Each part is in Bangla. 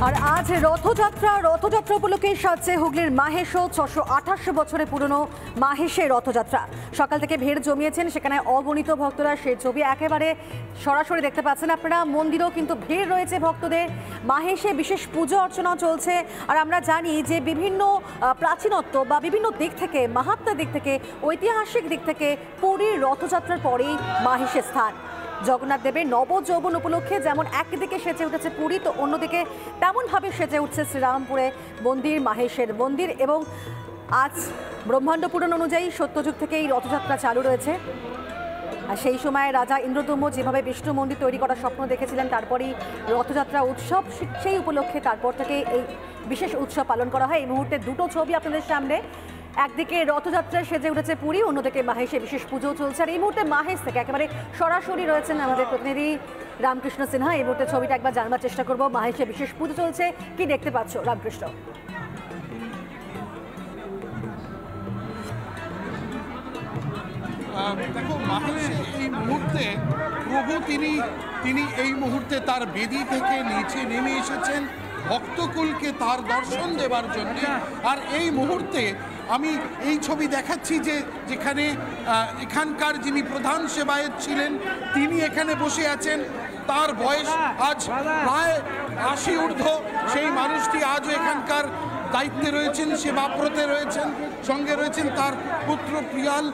আর আজ রথযাত্রা উপলক্ষে সাজছে হুগলির মাহেশও ৬২৮ বছরের পুরনো মাহেশের রথযাত্রা। সকাল থেকে ভিড় জমিয়েছেন সেখানে অগণিত ভক্তরা। সেই ছবি একেবারে সরাসরি দেখতে পাচ্ছেন আপনারা। মন্দিরেও কিন্তু ভিড় রয়েছে ভক্তদের। মাহেশে বিশেষ পুজো অর্চনা চলছে। আর আমরা জানি যে বিভিন্ন প্রাচীনত্ব বা বিভিন্ন দিক থেকে, মাহাত্ম্যের দিক থেকে, ঐতিহাসিক দিক থেকে পুরীর রথযাত্রার পরেই মাহেশের স্থান। জগন্নাথ দেবের নবযৌবন উপলক্ষে যেমন একদিকে সেজে উঠেছে পুরী, তো অন্যদিকে তেমনভাবে সেজে উঠছে শ্রীরামপুরে মন্দির, মাহেশের মন্দির। এবং আজ ব্রহ্মাণ্ড পুরাণ অনুযায়ী সত্যযুগ থেকে এই রথযাত্রা চালু রয়েছে। আর সেই সময় রাজা ইন্দ্রদম্ভ যেভাবে বিষ্ণু মন্দির তৈরি করার স্বপ্ন দেখেছিলেন, তারপরেই রথযাত্রা উৎসব, সেই উপলক্ষে তারপর থেকে এই বিশেষ উৎসব পালন করা হয়। এই মুহূর্তে দুটো ছবি আপনাদের সামনে। একদিকে রথযাত্রায় সেজে উঠেছে পুরী, অন্যদিকে মাহেশে বিশেষ পুজো চলছে। আর এই মুহূর্তে মাহেশ থেকে একেবারে সরাসরি রয়েছেন আমাদের প্রতিনিধি রামকৃষ্ণ সিনহা। এই মুহূর্তে ছবিটা একবার জানবার চেষ্টা করব। মাহেশে বিশেষ পুজো চলছে, কি দেখতে পাচ্ছ রামকৃষ্ণ? দেখো, মাহেশে এই মুহূর্তে প্রভু তিনি এই মুহূর্তে তার বেদি থেকে নিচে নেমে এসেছেন ভক্তকুলকে তার দর্শন দেবার জন্য। আর এই মুহূর্তে আমি এই ছবি দেখাচ্ছি যে যেখানে এখানকার যিনি প্রধান সেবায়েত ছিলেন তিনি এখানে বসে আছেন। তার বয়স আজ প্রায় ৮০ ঊর্ধ্ব। সেই মানুষটি আজও এখানকার দায়িত্বে রয়েছেন, সেবাব্রতে রয়েছেন। সঙ্গে রয়েছেন তার পুত্র পিয়াল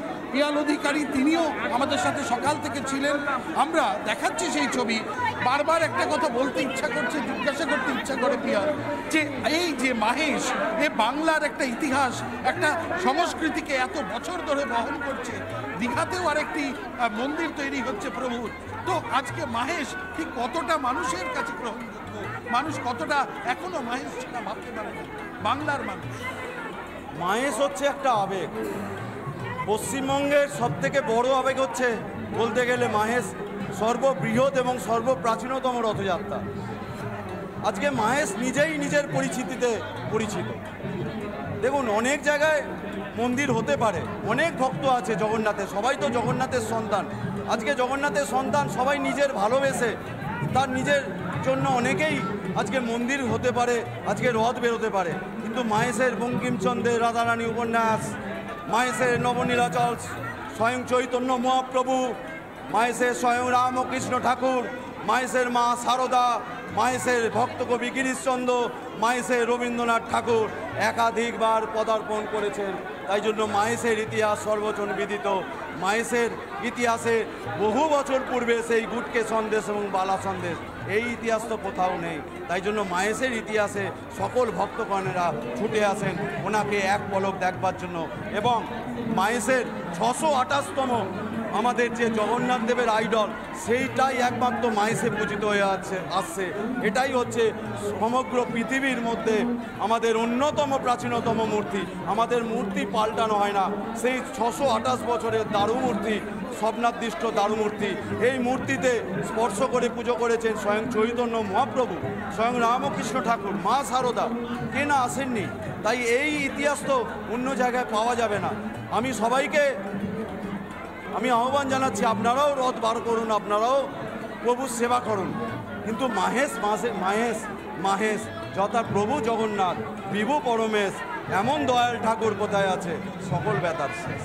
অধিকারী, তিনিও আমাদের সাথে সকাল থেকে ছিলেন। আমরা দেখাচ্ছি সেই ছবি। বারবার একটা কথা বলতে ইচ্ছা করছে, জিজ্ঞাসা করতে ইচ্ছা করে পিয়াল, যে এই যে মাহেশ, এ বাংলার একটা ইতিহাস, একটা সংস্কৃতিকে এত বছর ধরে বহন করছে। দীঘাতেও আরেকটি মন্দির তৈরি হচ্ছে প্রভুর। তো আজকে মাহেশ ঠিক কতটা মানুষের কাছে গ্রহণযোগ্য, মানুষ কতটা এখনো মাহেশ ছাড়া ভাবতে পারে না বাংলার মানুষ। মাহেশ হচ্ছে একটা আবেগ। পশ্চিমবঙ্গের সবথেকে বড় আবেগ হচ্ছে বলতে গেলে মাহেশ সর্ববৃহৎ এবং সর্বপ্রাচীনতম রথযাত্রা। আজকে মাহেশ নিজেই নিজের পরিচিতিতে পরিচিত। দেখুন, অনেক জায়গায় মন্দির হতে পারে, অনেক ভক্ত আছে জগন্নাথের, সবাই তো জগন্নাথের সন্তান। আজকে জগন্নাথের সন্তান সবাই নিজের ভালোবেসে তার নিজের জন্য অনেকেই আজকে মন্দির হতে পারে, আজকে রথ বেরোতে পারে। কিন্তু মাহেশের বঙ্কিমচন্দ্রের রাধারানী উপন্যাস, মাহেশের নবনীলাচল স্বয়ং চৈতন্য মহাপ্রভু, মাহেশের স্বয়ং রামকৃষ্ণ ঠাকুর, মাহেশের মা সারদা, মাহেশের ভক্তকবি গিরিশচন্দ্র, মাহেশের রবীন্দ্রনাথ ঠাকুর একাধিকবার পদার্পণ করেছেন। তাই জন্য মাহেশের ইতিহাস সর্বজন বিদিত। মাহেশের ইতিহাসে বহু বছর পূর্বে সেই গুটকে সন্দেশ এবং বালা সন্দেশ, এই ইতিহাস তো কোথাও নেই। তাই জন্য মাহেশের ইতিহাসে সকল ভক্তগণেরা ছুটে আসেন ওনাকে এক পলক দেখবার জন্য। এবং মাহেশের ৬২৮তম আমাদের যে জগন্নাথ দেবের আইডল, সেইটাই একমাত্র মাহেশে পূজিত হয়ে আসছে। এটাই হচ্ছে সমগ্র পৃথিবীর মধ্যে আমাদের অন্যতম প্রাচীনতম মূর্তি। আমাদের মূর্তি পাল্টানো হয় না। সেই ৬২৮ বছরের দারু মূর্তি, স্বপ্নাদৃষ্ট দারু মূর্তি, এই মূর্তিতে স্পর্শ করে পুজো করেছেন স্বয়ং চৈতন্য মহাপ্রভু, স্বয়ং রামকৃষ্ণ ঠাকুর, মা সারদা, কে না আসেননি? তাই এই ইতিহাস তো অন্য জায়গায় পাওয়া যাবে না। আমি সবাইকে আহ্বান জানাচ্ছি, আপনারাও রথ বার করুন, আপনারাও প্রভুর সেবা করুন। কিন্তু মাহেশ যথা প্রভু জগন্নাথ, বিভু পরমেশ, এমন দয়াল ঠাকুর কোথায় আছে? সকল ব্যথার শেষ।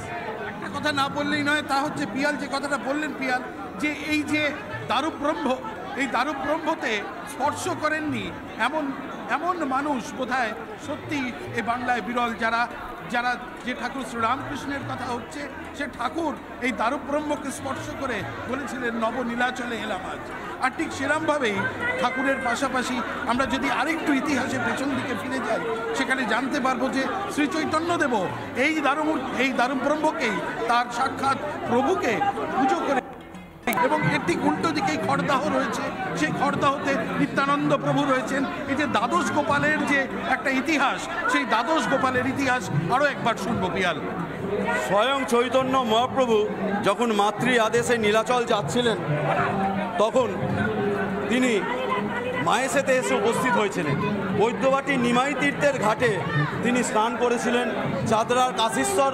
একটা কথা না বললেই নয়, তা হচ্ছে পিয়াল যে কথাটা বললেন, পিয়াল যে এই যে দারুব্রহ্ম, এই দারুব্রহ্মতে স্পর্শ করেননি এমন মানুষ বোধহয় সত্যি এই বাংলায় বিরল। যারা যে ঠাকুর শ্রীরামকৃষ্ণের কথা হচ্ছে, সে ঠাকুর এই দারুব্রহ্মকে স্পর্শ করে বলেছিলেন নবনীলাচলে এলাম আজ। আর ঠিক সেরমভাবেই ঠাকুরের পাশাপাশি আমরা যদি আরেকটু ইতিহাসে পেছন দিকে ফিরে যাই, সেখানে জানতে পারবো যে শ্রী চৈতন্যদেব এই দারুব্রহ্মকেই, তার সাক্ষাৎ প্রভুকে পুজো করে। এবং এর ঠিক উল্টো দিকেই খড়দাহ রয়েছে, সেই খড়দাহতে নিত্যানন্দ প্রভু রয়েছেন। এই যে দ্বাদশ গোপালের যে একটা ইতিহাস, সেই দ্বাদশ গোপালের ইতিহাস আরও একবার শুনবো পিয়াল। স্বয়ং চৈতন্য মহাপ্রভু যখন মাতৃ আদেশে নীলাচল যাচ্ছিলেন, তখন তিনি মাহেশেতে এসে উপস্থিত হয়েছিলেন। বৈদ্যবাটি নিমাই তীর্থের ঘাটে তিনি স্নান করেছিলেন। চাদরার কাশীশ্বর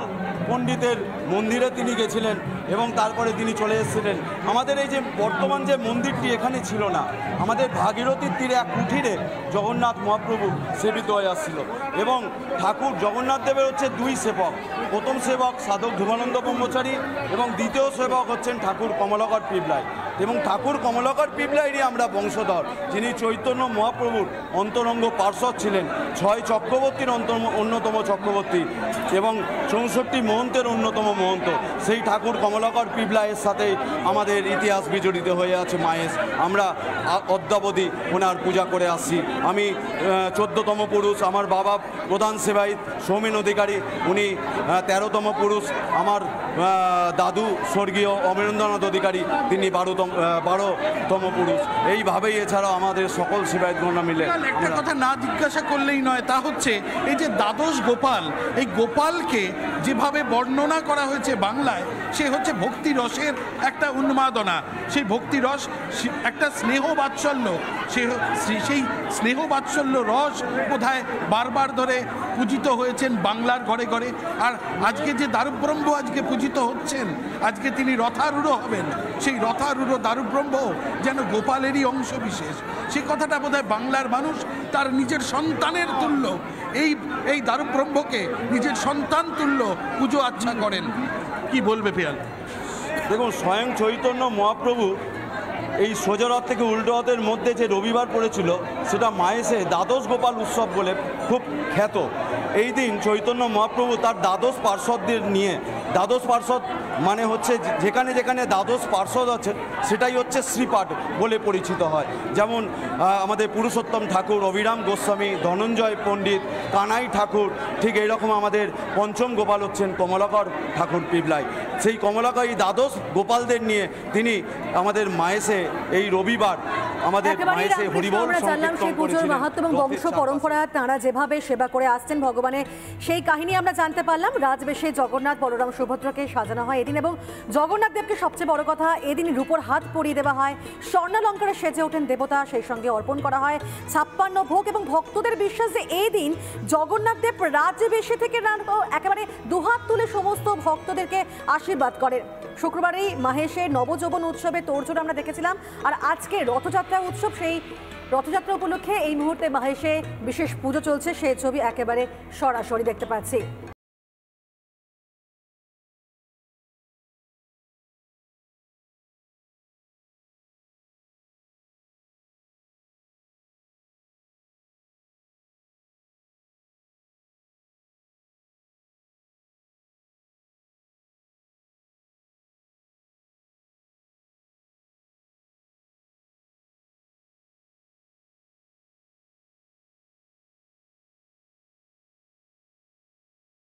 পণ্ডিতের মন্দিরে তিনি গেছিলেন এবং তারপরে তিনি চলে এসেছিলেন। আমাদের এই যে বর্তমান যে মন্দিরটি এখানে ছিল না, আমাদের ভাগীরথীর তীরে এক কুঠিরে জগন্নাথ মহাপ্রভু সেবিত হয়ে আসছিল এবং ঠাকুর জগন্নাথ দেবের হচ্ছে দুই সেবক। প্রথম সেবক সাধক ধ্রুবানন্দ ব্রহ্মচারী এবং দ্বিতীয় সেবক হচ্ছেন ঠাকুর কমলাকর পিবলাই, এবং ঠাকুর কমলাকর পিবলাইরই আমরা বংশধর, যিনি চৈতন্য মহাপ্রভুর অন্তরঙ্গ পার্ষদ ছিলেন, 6 চক্রবর্তীর অন্যতম চক্রবর্তী এবং 64 মহন্তের অন্যতম মহন্ত। সেই ঠাকুর কমলাকর পিবলাইয়ের সাথে আমাদের ইতিহাস বিজড়িত হয়ে আছে মাহেশ। আমরা অদ্যাবধি ওনার পূজা করে আসছি। আমি 14তম পুরুষ, আমার বাবা প্রধান সেবায়িত সৌমেন অধিকারী, উনি 13তম পুরুষ, আমার দাদু স্বর্গীয় অমরেন্দ্রনাথ অধিকারী, তিনি 12তম পুরুষ। এইভাবেই এছাড়াও আমাদের সকল সেবায়তগণরা মিলে। একটা কথা না জিজ্ঞাসা করলেই নয়, তা হচ্ছে এই যে দ্বাদশ গোপাল, এই গোপালকে যেভাবে বর্ণনা করা হয়েছে বাংলায়, সে হচ্ছে ভক্তি রসের একটা উন্মাদনা। সেই ভক্তি রস একটা স্নেহ বাৎসল্য, সেই স্নেহ বাৎসল্য রস বোধহয় বারবার ধরে পূজিত হয়েছেন বাংলার ঘরে ঘরে। আর আজকে যে দারুব্রহ্ম আজকে পূজিত হচ্ছেন, আজকে তিনি রথারূঢ় হবেন, সেই রথারূঢ় দারুব্রহ্ম যেন গোপালেরই অংশ বিশেষ। সে কথাটা বোধহয় বাংলার মানুষ তার নিজের সন্তানের তুল্য, এই দারুব্রহ্মকে নিজের সন্তান তুল্য পুজো আচ্ছা করেন। কি বলবে পেয়াল? দেখুন, স্বয়ং চৈতন্য মহাপ্রভু এই সোজা রথ থেকে উল্টো রথের মধ্যে যে রবিবার পড়েছিল, সেটা মাহেশে দ্বাদশ গোপাল উৎসব বলে খুব খ্যাত। এই দিন চৈতন্য মহাপ্রভু তার দ্বাদশ পার্ষদদের নিয়ে, দ্বাদশ পার্ষদ মানে হচ্ছে যেখানে যেখানে দ্বাদশ পার্ষদ আছে সেটাই হচ্ছে শ্রীপাঠ বলে পরিচিত হয়। যেমন আমাদের পুরুষোত্তম ঠাকুর, অভিরাম গোস্বামী, ধনঞ্জয় পণ্ডিত, কানাই ঠাকুর, ঠিক এইরকম আমাদের পঞ্চম গোপাল হচ্ছেন কমলাকর ঠাকুর পিবলাই। সেই কমলাকর এই দ্বাদশ গোপালদের নিয়ে তিনি আমাদের মাহেশে এই রবিবার আমাদের মাহেশে হরিবোল সংকীর্তন করেছিলেন। মাহাত্ম্য এবং বংশ পরম্পরা তাঁরা যেভাবে সেবা করে আসছেন ভগবানের, সেই কাহিনী আমরা জানতে পারলাম। রাজবেশে জগন্নাথ, বলরাম, সুভদ্রাকে সাজানো হয় এদিন এবং জগন্নাথ দেবকে সবচেয়ে বড় কথা এদিন রূপোর হাত পরিয়ে দেওয়া হয়, স্বর্ণালঙ্কারে সেজে ওঠেন দেবতা, সেই সঙ্গে অর্পণ করা হয় 56 ভোগ এবং ভক্তদের বিশ্বাস যে এই দিন জগন্নাথ দেব রাজবেশে থেকে একেবারে দুহাত তুলে সমস্ত ভক্তদেরকে আশীর্বাদ করেন। শুক্রবারেই মাহেশের নবযৌবন উৎসবে তোড়জোড় আমরা দেখেছিলাম, আর আজকে রথযাত্রা উৎসব। সেই রথযাত্রা উপলক্ষে এই মুহূর্তে মাহেশে বিশেষ পুজো চলছে, সেই ছবি একেবারে সরাসরি দেখতে পাচ্ছি।